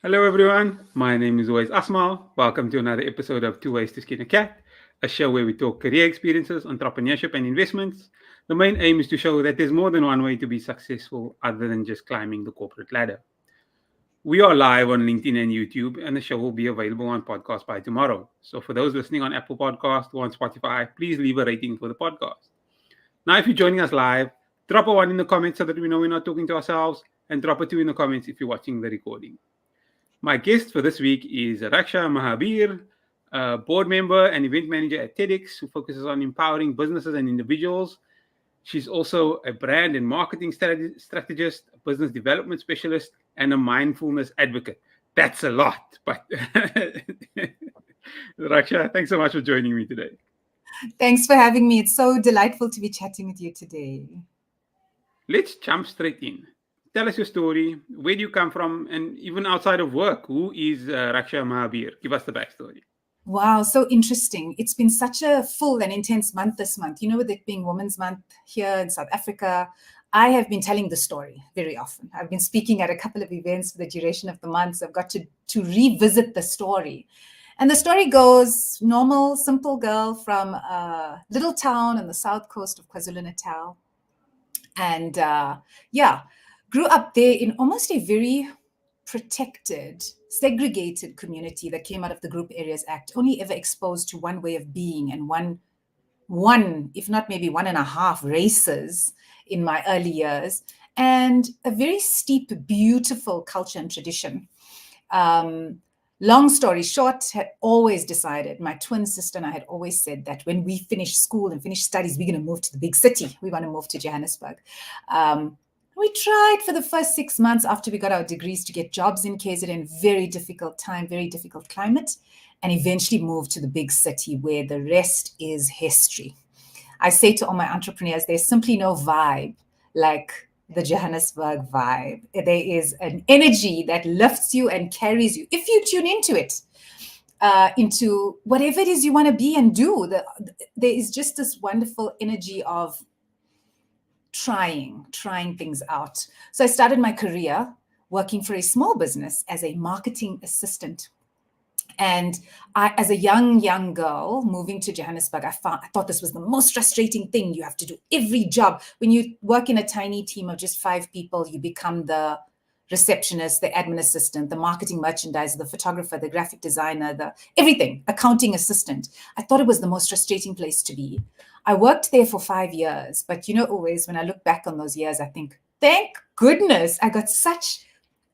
Hello, everyone. My name is always Asmal. Welcome to another episode of Tooways to Skin a Cat, a show where we talk career experiences, entrepreneurship, and investments. The main aim is to show that there's more than one way to be successful other than just climbing the corporate ladder. We are live on LinkedIn and YouTube, and the show will be available on podcast by tomorrow. So, for those listening on Apple Podcast or on Spotify, please leave a rating for the podcast. Now, if you're joining us live, drop a one in the comments so that we know we're not talking to ourselves, and drop a two in the comments if you're watching the recording. My guest for this week is Raksha Mahabeer, a board member and event manager at TEDx, who focuses on empowering businesses and individuals. She's also a brand and marketing strategist, a business development specialist, and a mindfulness advocate. That's a lot, but Raksha, thanks so much for joining me today. Thanks for having me. It's so delightful to be chatting with you today. Let's jump straight in. Tell us your story. Where do you come from? And even outside of work, who is Raksha Mahabeer? Give us the backstory. Wow, so interesting. It's been such a full and intense month this month. You know, with it being Women's Month here in South Africa, I have been telling the story very often. I've been speaking at a couple of events for the duration of the month. So I've got to revisit the story. And the story goes, normal, simple girl from a little town on the south coast of KwaZulu-Natal. And grew up there in almost a very protected, segregated community that came out of the Group Areas Act, only ever exposed to one way of being and one, if not maybe one and a half races in my early years, and a very steep, beautiful culture and tradition. Long story short, had always decided, my twin sister and I had always said that when we finish school and finish studies, we're going to move to the big city. We want to move to Johannesburg. We tried for the first 6 months after we got our degrees to get jobs in KZN. Very difficult time, very difficult climate, and eventually moved to the big city where the rest is history. I say to all my entrepreneurs, there's simply no vibe like the Johannesburg vibe. There is an energy that lifts you and carries you if you tune into it, into whatever it is you want to be and do. There is just this wonderful energy of trying things out. So I started my career working for a small business as a marketing assistant. And as a young girl moving to Johannesburg, I thought this was the most frustrating thing. You have to do every job. When you work in a tiny team of just 5 people, you become the receptionist, the admin assistant, the marketing merchandiser, the photographer, the graphic designer, the everything, accounting assistant. I thought it was the most frustrating place to be. I worked there for 5 years, but always when I look back on those years, I think, thank goodness I got such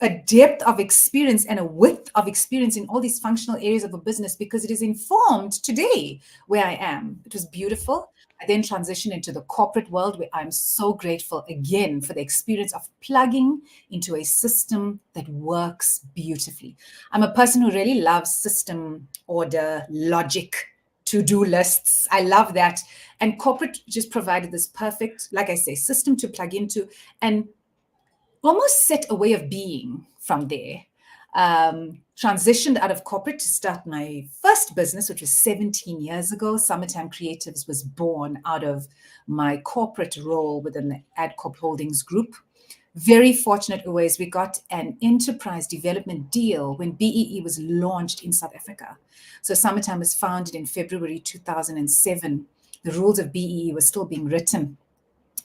a depth of experience and a width of experience in all these functional areas of a business, because it is informed today where I am. It was beautiful. I then transitioned into the corporate world, where I'm so grateful again for the experience of plugging into a system that works beautifully. I'm a person who really loves system, order, logic, to-do lists. I love that. And corporate just provided this perfect, like I say, system to plug into and almost set a way of being from there. Transitioned out of corporate to start my first business, which was 17 years ago. Summertime Creatives was born out of my corporate role within the AdCorp Holdings Group. Very fortunate always, we got an enterprise development deal when BEE was launched in South Africa. So Summertime was founded in February 2007. The rules of BEE were still being written.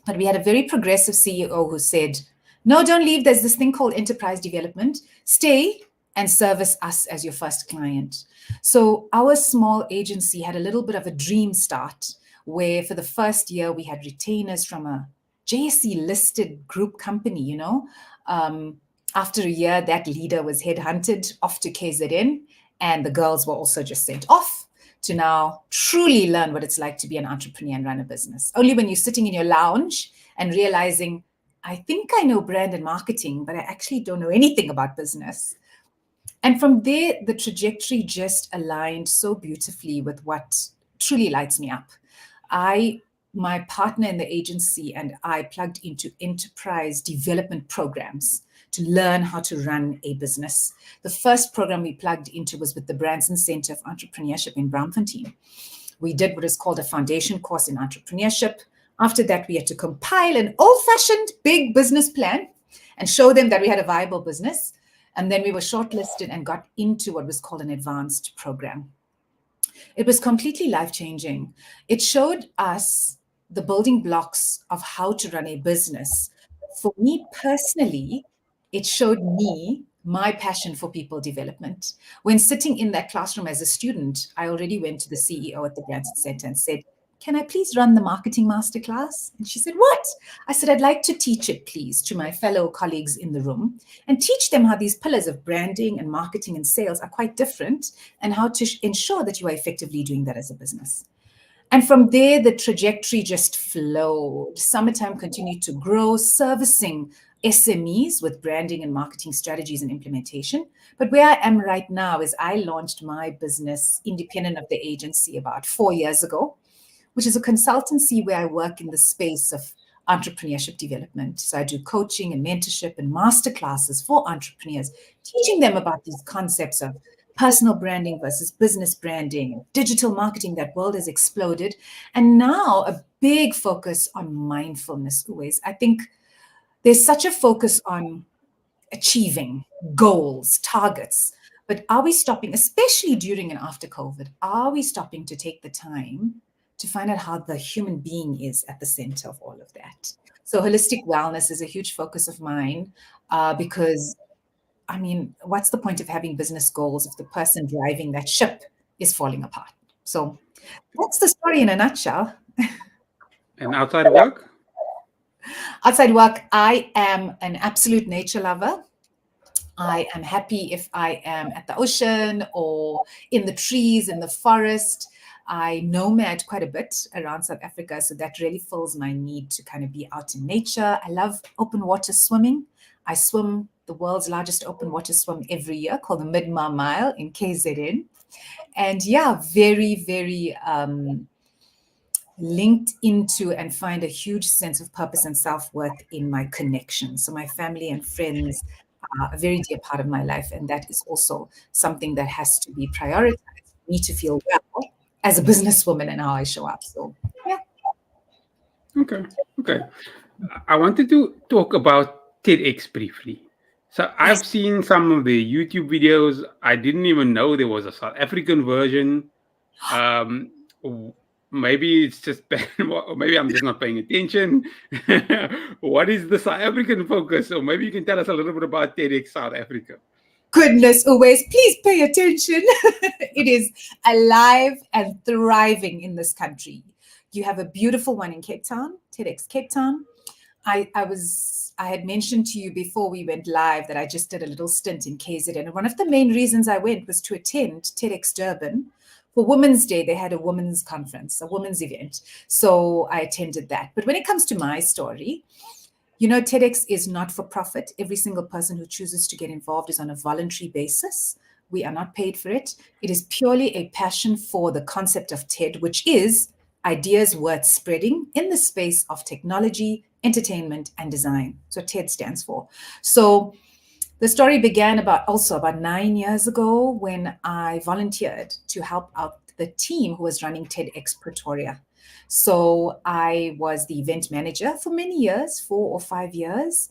But we had a very progressive CEO who said, no, don't leave. There's this thing called enterprise development. Stay and service us as your first client. So our small agency had a little bit of a dream start, where for the first year we had retainers from a JSE listed group company, After a year, that leader was headhunted off to KZN, and the girls were also just sent off to now truly learn what it's like to be an entrepreneur and run a business. Only when you're sitting in your lounge and realizing, I think I know brand and marketing, but I actually don't know anything about business. And from there, the trajectory just aligned so beautifully with what truly lights me up. My partner in the agency and I plugged into enterprise development programs to learn how to run a business. The first program we plugged into was with the Branson Center of Entrepreneurship in Braamfontein. We did what is called a foundation course in entrepreneurship. After that, we had to compile an old-fashioned big business plan and show them that we had a viable business. And then we were shortlisted and got into what was called an advanced program. It was completely life-changing. It showed us the building blocks of how to run a business. For me personally, it showed me my passion for people development. When sitting in that classroom as a student, I already went to the CEO at the Granted Center and said, "Can I please run the marketing masterclass?" And she said, "What?" I said, "I'd like to teach it, please, to my fellow colleagues in the room and teach them how these pillars of branding and marketing and sales are quite different and how to ensure that you are effectively doing that as a business." And from there, the trajectory just flowed. Summertime continued to grow, servicing SMEs with branding and marketing strategies and implementation. But where I am right now is I launched my business independent of the agency about 4 years ago, which is a consultancy where I work in the space of entrepreneurship development. So I do coaching and mentorship and masterclasses for entrepreneurs, teaching them about these concepts of personal branding versus business branding, digital marketing. That world has exploded. And now a big focus on mindfulness always. I think there's such a focus on achieving goals, targets. But are we stopping, especially during and after COVID, are we stopping to take the time to find out how the human being is at the center of all of that? So holistic wellness is a huge focus of mine because, I mean, what's the point of having business goals if the person driving that ship is falling apart? So that's the story in a nutshell. And outside of work? Outside work, I am an absolute nature lover. I am happy if I am at the ocean or in the trees, in the forest. I nomad quite a bit around South Africa, so that really fills my need to kind of be out in nature. I love open water swimming. I swim the world's largest open water swim every year called the Midmar Mile in KZN. And yeah, very, very linked into and find a huge sense of purpose and self-worth in my connection. So my family and friends are a very dear part of my life, and that is also something that has to be prioritized for me to feel well as a businesswoman and how I show up. So yeah. Okay. I wanted to talk about TEDx briefly. So I've seen some of the YouTube videos. I didn't even know there was a South African version. Um, maybe it's just or maybe I'm just not paying attention. What is the South African focus? Or maybe you can tell us a little bit about TEDx South Africa. Goodness, always, please pay attention. It is alive and thriving in this country. You have a beautiful one in Cape Town, TEDx Cape Town. I had mentioned to you before we went live that I just did a little stint in KZN. And one of the main reasons I went was to attend TEDx Durban. For Women's Day, they had a women's conference, a women's event. So I attended that. But when it comes to my story, you know, TEDx is not for profit. Every single person who chooses to get involved is on a voluntary basis. We are not paid for it. It is purely a passion for the concept of TED, which is ideas worth spreading in the space of technology, entertainment, and design. So TED stands for. So the story began about 9 years ago when I volunteered to help out the team who was running TEDx Pretoria. So I was the event manager for many years, 4 or 5 years,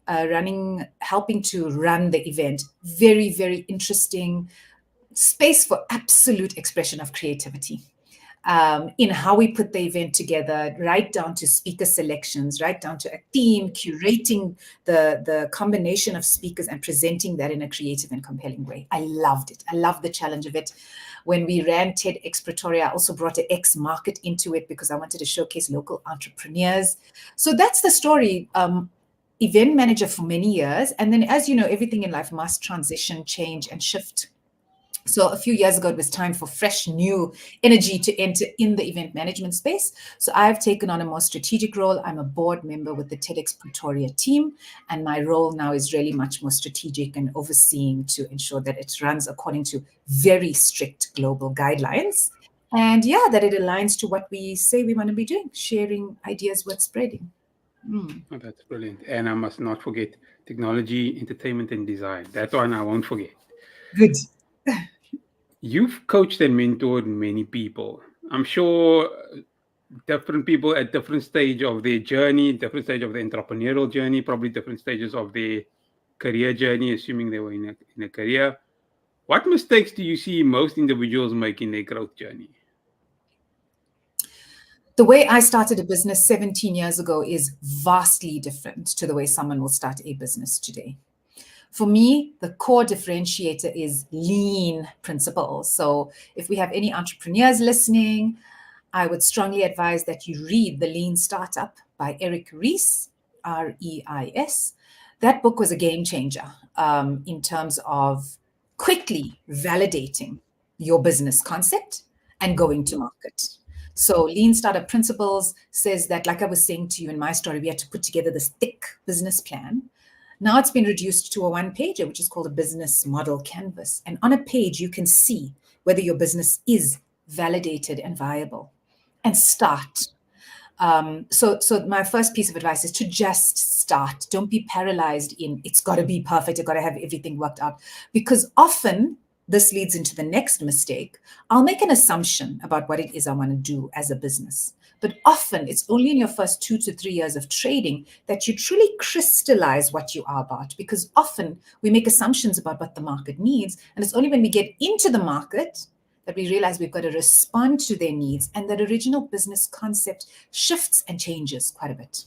helping to run the event. Very, very interesting space for absolute expression of creativity. In how we put the event together, right down to speaker selections, right down to a theme, curating the combination of speakers and presenting that in a creative and compelling way. I loved it. I loved the challenge of it. When we ran TEDx Pretoria, I also brought an X market into it because I wanted to showcase local entrepreneurs. So that's the story. Event manager for many years. And then, as you know, everything in life must transition, change, and shift. So a few years ago, it was time for fresh, new energy to enter in the event management space. So I've taken on a more strategic role. I'm a board member with the TEDx Pretoria team, and my role now is really much more strategic and overseeing to ensure that it runs according to very strict global guidelines. And yeah, that it aligns to what we say we want to be doing, sharing ideas worth spreading. Oh, that's brilliant. And I must not forget technology, entertainment, and design. That one I won't forget. Good. You've coached and mentored many people. I'm sure different people at different stage of their journey, different stage of the entrepreneurial journey, probably different stages of their career journey, assuming they were in a career, what mistakes do you see most individuals make in their growth journey? The way I started a business 17 years ago is vastly different to the way someone will start a business today. For me, the core differentiator is lean principles. So if we have any entrepreneurs listening, I would strongly advise that you read The Lean Startup by Eric Ries, Reis. That book was a game changer in terms of quickly validating your business concept and going to market. So Lean Startup Principles says that, like I was saying to you in my story, we had to put together this thick business plan. Now it's been reduced to a one-pager, which is called a business model canvas. And on a page, you can see whether your business is validated and viable, and start. So my first piece of advice is to just start. Don't be paralyzed in it's got to be perfect. I've got to have everything worked out, because often this leads into the next mistake. I'll make an assumption about what it is I want to do as a business. But often it's only in your first 2 to 3 years of trading that you truly crystallize what you are about, because often we make assumptions about what the market needs. And it's only when we get into the market that we realize we've got to respond to their needs, and that original business concept shifts and changes quite a bit.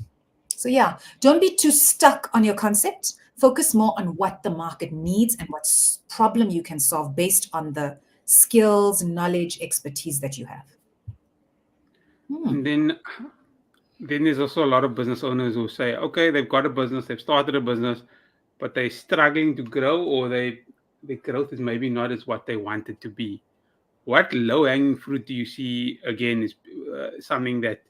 So yeah, don't be too stuck on your concept. Focus more on what the market needs and what problem you can solve based on the skills, knowledge, expertise that you have. And then there's also a lot of business owners who say, okay, they've got a business, they've started a business, but they're struggling to grow, or the growth is maybe not as what they want it to be. What low-hanging fruit do you see, again, is something that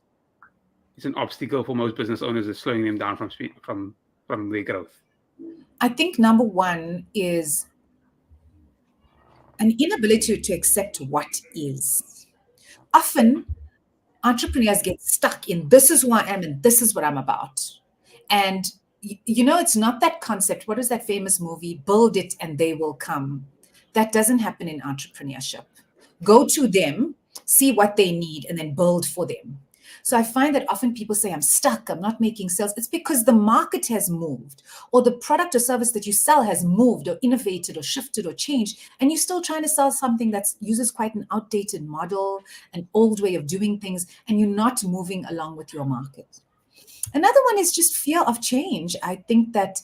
is an obstacle for most business owners, is slowing them down from their growth? I think number one is an inability to accept what is. Often entrepreneurs get stuck in this is who I am and this is what I'm about. And it's not that concept. What is that famous movie? Build it and they will come. That doesn't happen in entrepreneurship. Go to them, see what they need, and then build for them. So I find that often people say, I'm stuck, I'm not making sales. It's because the market has moved, or the product or service that you sell has moved or innovated or shifted or changed, and you're still trying to sell something that uses quite an outdated model, an old way of doing things, and you're not moving along with your market. Another one is just fear of change. I think that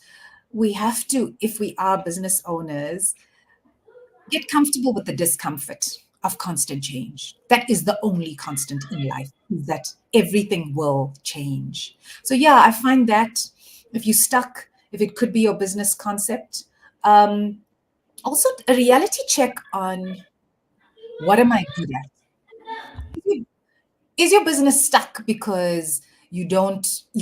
we have to, if we are business owners, get comfortable with the discomfort of constant change. That is the only constant in life, is that everything will change. So yeah, I find that if you're stuck, if it could be your business concept, also a reality check on what am I good at? Is your business stuck because you're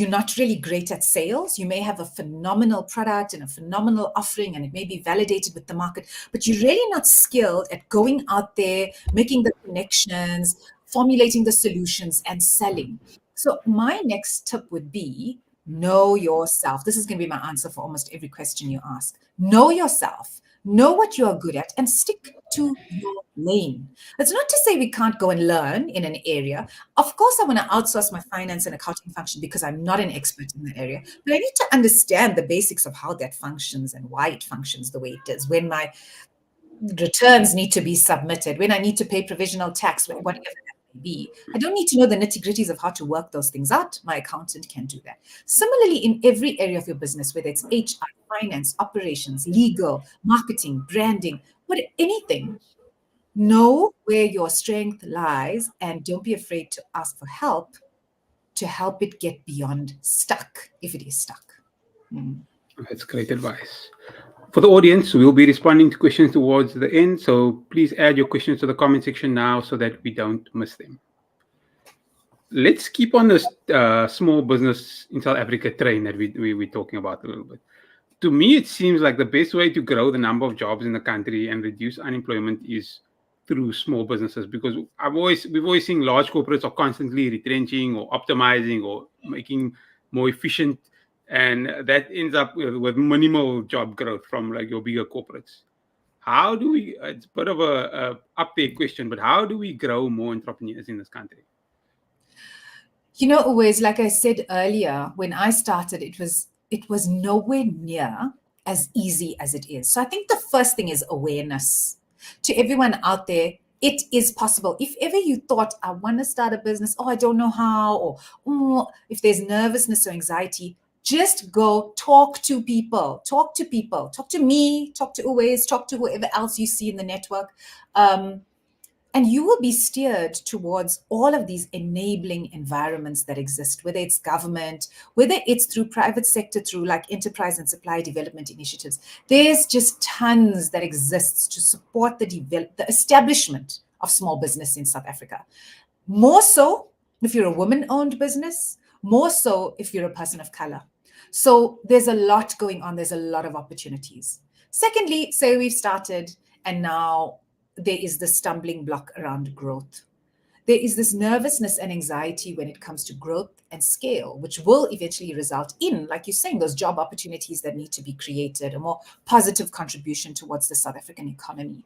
not really great at sales? You may have a phenomenal product and a phenomenal offering, and it may be validated with the market, but you're really not skilled at going out there, making the connections, formulating the solutions, and selling. So my next tip would be know yourself. This is going to be my answer for almost every question you ask. Know yourself. Know what you are good at and stick to your lane. That's not to say we can't go and learn in an area. Of course, I want to outsource my finance and accounting function because I'm not an expert in the area, but I need to understand the basics of how that functions and why it functions the way it does. When my returns need to be submitted, when I need to pay provisional tax, whatever that may be. I don't need to know the nitty-gritties of how to work those things out. My accountant can do that. Similarly, in every area of your business, whether it's HR, finance, operations, legal, marketing, branding, anything, know where your strength lies and don't be afraid to ask for help to help it get beyond stuck, if it is stuck. That's great advice. For the audience, we'll be responding to questions towards the end, so please add your questions to the comment section now so that we don't miss them. Let's keep on this small business in South Africa train that we're talking about a little bit. To me, it seems like the best way to grow the number of jobs in the country and reduce unemployment is through small businesses, because we've always seen large corporates are constantly retrenching or optimizing or making more efficient, and that ends up with minimal job growth from like your bigger corporates. How do we? It's a bit of a up there question, but how do we grow more entrepreneurs in this country? Always, like I said earlier, when I started, it was nowhere near as easy as it is. So I think the first thing is awareness. To everyone out there, it is possible. If ever you thought, I want to start a business, I don't know how, or if there's nervousness or anxiety, just go talk to people, talk to me, talk to Tooways, talk to whoever else you see in the network. And you will be steered towards all of these enabling environments that exist, whether it's government, whether it's through private sector, through like enterprise and supply development initiatives. There's just tons that exists to support the establishment of small business in South Africa. More so if you're a woman-owned business, more so if you're a person of color. So there's a lot going on. There's a lot of opportunities. Secondly, say we've started and now there is the stumbling block around growth. There is this nervousness and anxiety when it comes to growth and scale, which will eventually result in, like you're saying, those job opportunities that need to be created, a more positive contribution towards the South African economy.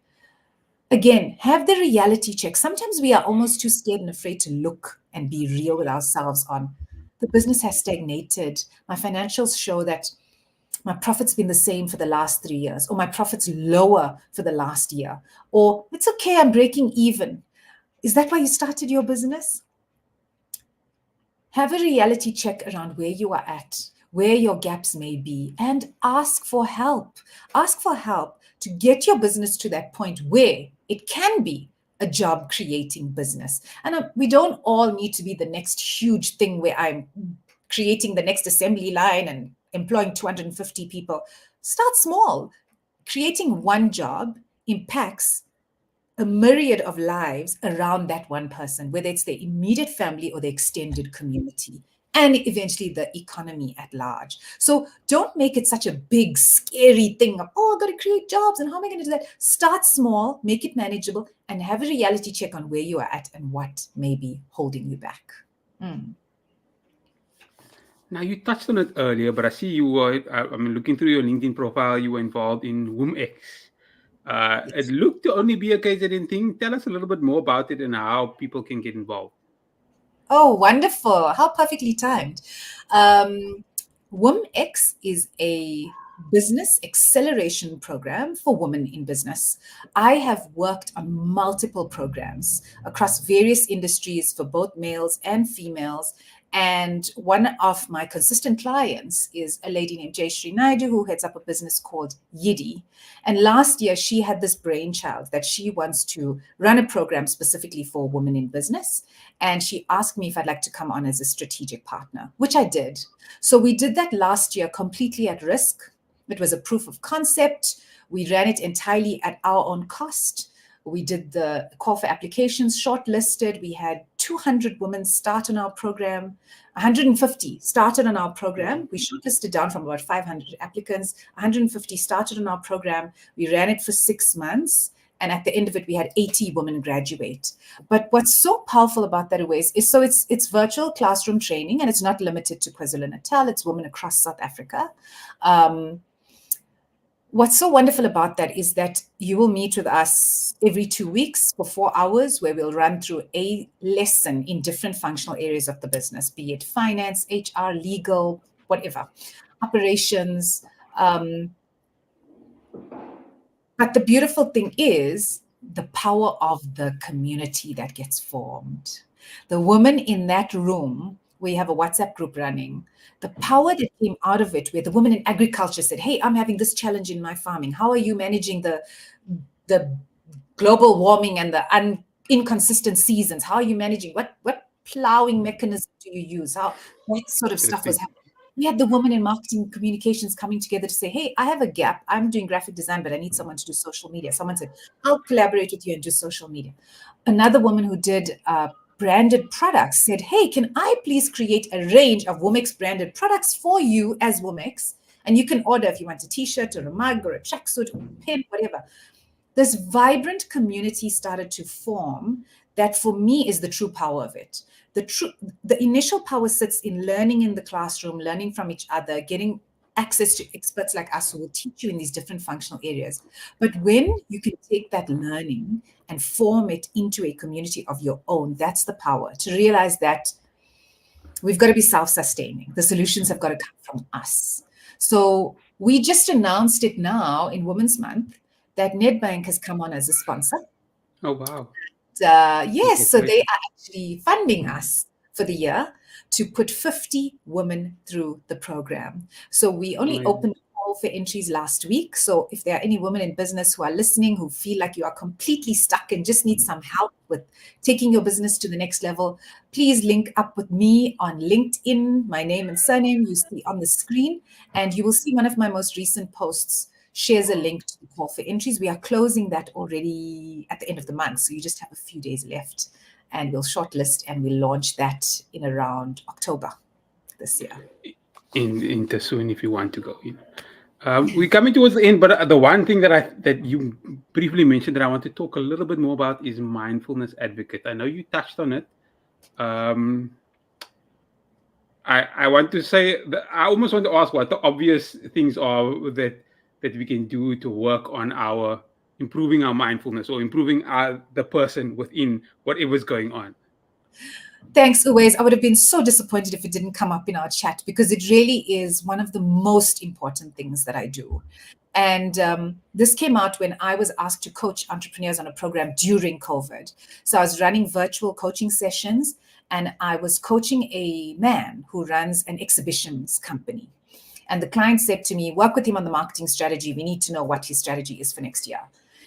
Again, have the reality check. Sometimes we are almost too scared and afraid to look and be real with ourselves on the business has stagnated. My financials show that my profit's been the same for the last 3 years, or my profit's lower for the last year, or it's okay, I'm breaking even. Is that why you started your business? Have a reality check around where you are at, where your gaps may be, and ask for help. Ask for help to get your business to that point where it can be a job creating business. And we don't all need to be the next huge thing where I'm creating the next assembly line and employing 250 people. Start small. Creating one job impacts a myriad of lives around that one person, whether it's their immediate family or the extended community, and eventually the economy at large. So don't make it such a big, scary thing of, I've got to create jobs and how am I going to do that? Start small, make it manageable, and have a reality check on where you are at and what may be holding you back. Now, you touched on it earlier, but I see you were, looking through your LinkedIn profile, you were involved in WomX. It looked to only be a KZN thing. Tell us a little bit more about it and how people can get involved. Oh, wonderful. How perfectly timed. WomX is a business acceleration program for women in business. I have worked on multiple programs across various industries for both males and females. And one of my consistent clients is a lady named Jayshree Naidu, who heads up a business called Yidi. And last year, she had this brainchild that she wants to run a program specifically for women in business. And she asked me if I'd like to come on as a strategic partner, which I did. So we did that last year completely at risk. It was a proof of concept. We ran it entirely at our own cost. We did the call for applications, shortlisted. We had 200 women start on our program, 150 started on our program. We shortlisted down from about 500 applicants. 150 started on our program. We ran it for 6 months. And at the end of it, we had 80 women graduate. But what's so powerful about that is so it's virtual classroom training, and it's not limited to KwaZulu-Natal. It's women across South Africa. What's so wonderful about that is that you will meet with us every 2 weeks for 4 hours, where we'll run through a lesson in different functional areas of the business, be it finance, HR, legal, whatever, operations. But the beautiful thing is the power of the community that gets formed. The women in that room, we have a WhatsApp group running, the power that came out of it, where the women in agriculture said, hey, I'm having this challenge in my farming. How are you managing the global warming and the inconsistent seasons? How are you managing? What plowing mechanism do you use? How that sort of stuff was happening. We had the women in marketing communications coming together to say, hey, I have a gap. I'm doing graphic design, but I need someone to do social media. Someone said, I'll collaborate with you and do social media. Another woman who did branded products said, hey, can I please create a range of WomX branded products for you as WomX? And you can order if you want a t-shirt or a mug or a tracksuit or a pen, whatever. This vibrant community started to form that, for me, is the true power of it. The initial power sits in learning in the classroom, learning from each other, getting access to experts like us who will teach you in these different functional areas. But when you can take that learning and form it into a community of your own, that's the power, to realize that we've got to be self-sustaining. The solutions have got to come from us. So We just announced it now in Women's Month that Nedbank has come on as a sponsor. Oh, wow. Yes, so they are actually funding us for the year to put 50 women through the program. So we only opened the call for entries last week. So if there are any women in business who are listening, who feel like you are completely stuck and just need some help with taking your business to the next level, please link up with me on LinkedIn. My name and surname you see on the screen, and you will see one of my most recent posts shares a link to the call for entries. We are closing that already at the end of the month. So you just have a few days left, and we'll shortlist and we'll launch that in around October this year. Into soon if you want to go. We're coming towards the end, but the one thing that you briefly mentioned that I want to talk a little bit more about is mindfulness advocate. I know you touched on it. I want to say that I almost want to ask what the obvious things are that we can do to work on our improving our mindfulness or improving the person within whatever's going on. Thanks, Tooways. I would have been so disappointed if it didn't come up in our chat, because it really is one of the most important things that I do. And this came out when I was asked to coach entrepreneurs on a program during COVID. So I was running virtual coaching sessions, and I was coaching a man who runs an exhibitions company. And the client said to me, work with him on the marketing strategy. We need to know what his strategy is for next year.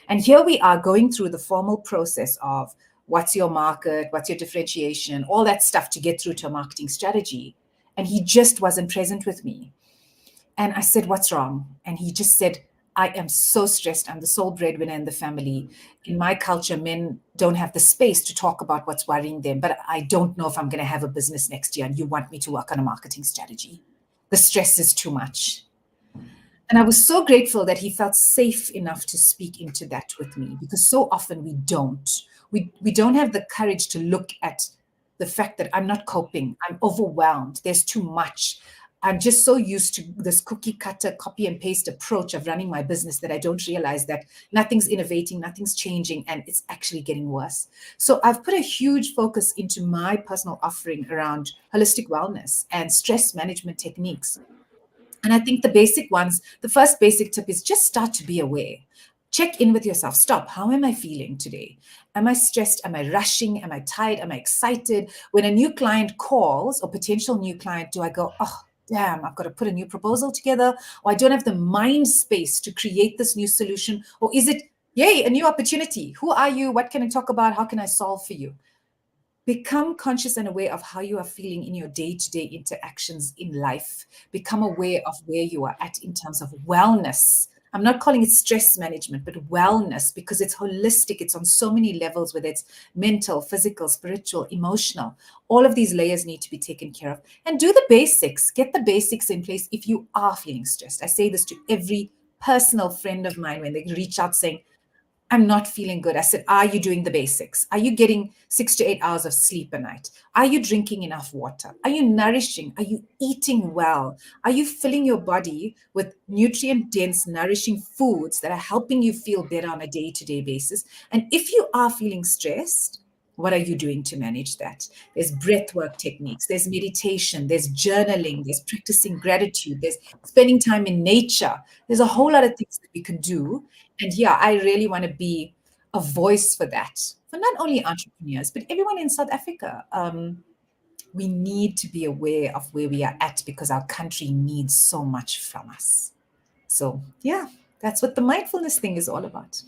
And here we are going through the formal process of what's your market, what's your differentiation, all that stuff to get through to a marketing strategy. And he just wasn't present with me. And I said, what's wrong? And he just said, I am so stressed. I'm the sole breadwinner in the family. In my culture, men don't have the space to talk about what's worrying them, but I don't know if I'm going to have a business next year, and you want me to work on a marketing strategy. The stress is too much. And I was so grateful that he felt safe enough to speak into that with me, because so often we don't. We don't have the courage to look at the fact that I'm not coping. I'm overwhelmed. There's too much. I'm just so used to this cookie cutter, copy and paste approach of running my business that I don't realize that nothing's innovating, nothing's changing, and it's actually getting worse. So I've put a huge focus into my personal offering around holistic wellness and stress management techniques. And I think the basic ones, the first basic tip is just start to be aware. Check in with yourself. Stop. How am I feeling today? Am I stressed? Am I rushing? Am I tired? Am I excited? When a new client calls, or potential new client, do I go, oh, damn, I've got to put a new proposal together, or I don't have the mind space to create this new solution? Or is it, yay, a new opportunity? Who are you? What can I talk about? How can I solve for you? Become conscious and aware of how you are feeling in your day-to-day interactions in life. Become aware of where you are at in terms of wellness. I'm not calling it stress management, but wellness, because it's holistic. It's on so many levels, whether it's mental, physical, spiritual, emotional. All of these layers need to be taken care of. And do the basics. Get the basics in place if you are feeling stressed. I say this to every personal friend of mine when they reach out saying, I'm not feeling good. I said, are you doing the basics? Are you getting 6 to 8 hours of sleep a night? Are you drinking enough water? Are you nourishing? Are you eating well? Are you filling your body with nutrient-dense, nourishing foods that are helping you feel better on a day-to-day basis? And if you are feeling stressed, what are you doing to manage that? There's breath work techniques, there's meditation, there's journaling, there's practicing gratitude, there's spending time in nature. There's a whole lot of things that we can do. And yeah, I really want to be a voice for that, for not only entrepreneurs, but everyone in South Africa. We need to be aware of where we are at, because our country needs so much from us. So yeah, that's what the mindfulness thing is all about.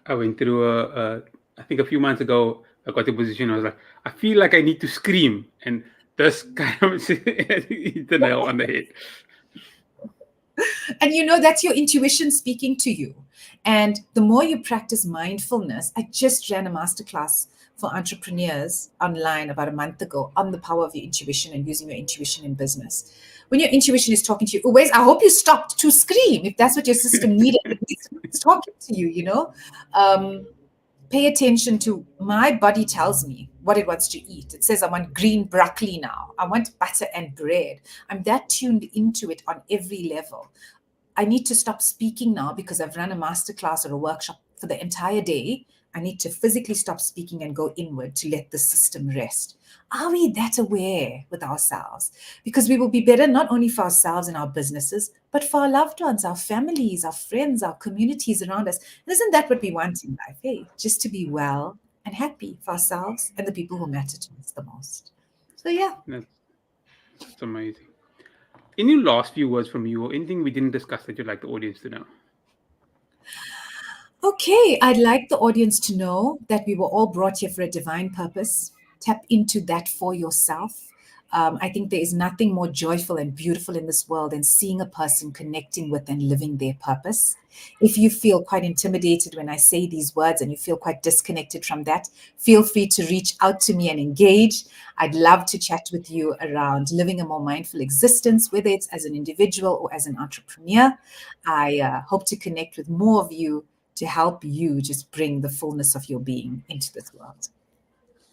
I went through I think a few months ago, I got a position. I was like, I feel like I need to scream, and this kind of hit the nail on the head. And that's your intuition speaking to you. And the more you practice mindfulness, I just ran a masterclass for entrepreneurs online about a month ago on the power of your intuition and using your intuition in business. When your intuition is talking to you, always, I hope you stopped to scream if that's what your system needed. It's talking to you, pay attention to, my body tells me what it wants to eat. It says, I want green broccoli now. I want butter and bread. I'm that tuned into it on every level. I need to stop speaking now because I've run a masterclass or a workshop for the entire day, I need to physically stop speaking and go inward to let the system rest. Are we that aware with ourselves? Because we will be better not only for ourselves and our businesses, but for our loved ones, our families, our friends, our communities around us. And isn't that what we want in life? Hey, just to be well and happy for ourselves and the people who matter to us the most. So yeah. That's amazing. Any last few words from you or anything we didn't discuss that you'd like the audience to know? Okay, I'd like the audience to know that we were all brought here for a divine purpose. Tap into that for yourself. I think there is nothing more joyful and beautiful in this world than seeing a person connecting with and living their purpose. If you feel quite intimidated when I say these words and you feel quite disconnected from that, feel free to reach out to me and engage. I'd love to chat with you around living a more mindful existence, whether it's as an individual or as an entrepreneur. I hope to connect with more of you to help you just bring the fullness of your being into this world.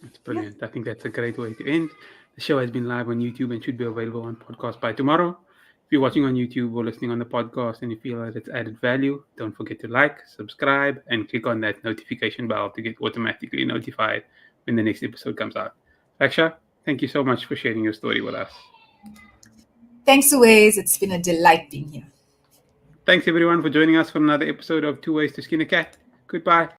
That's brilliant. Yeah. I think that's a great way to end. The show has been live on YouTube and should be available on podcast by tomorrow. If you're watching on YouTube or listening on the podcast and you feel that it's added value, don't forget to like, subscribe, and click on that notification bell to get automatically notified when the next episode comes out. Raksha, thank you so much for sharing your story with us. Thanks, Tooways. It's been a delight being here. Thanks, everyone, for joining us for another episode of Two Ways to Skin a Cat. Goodbye.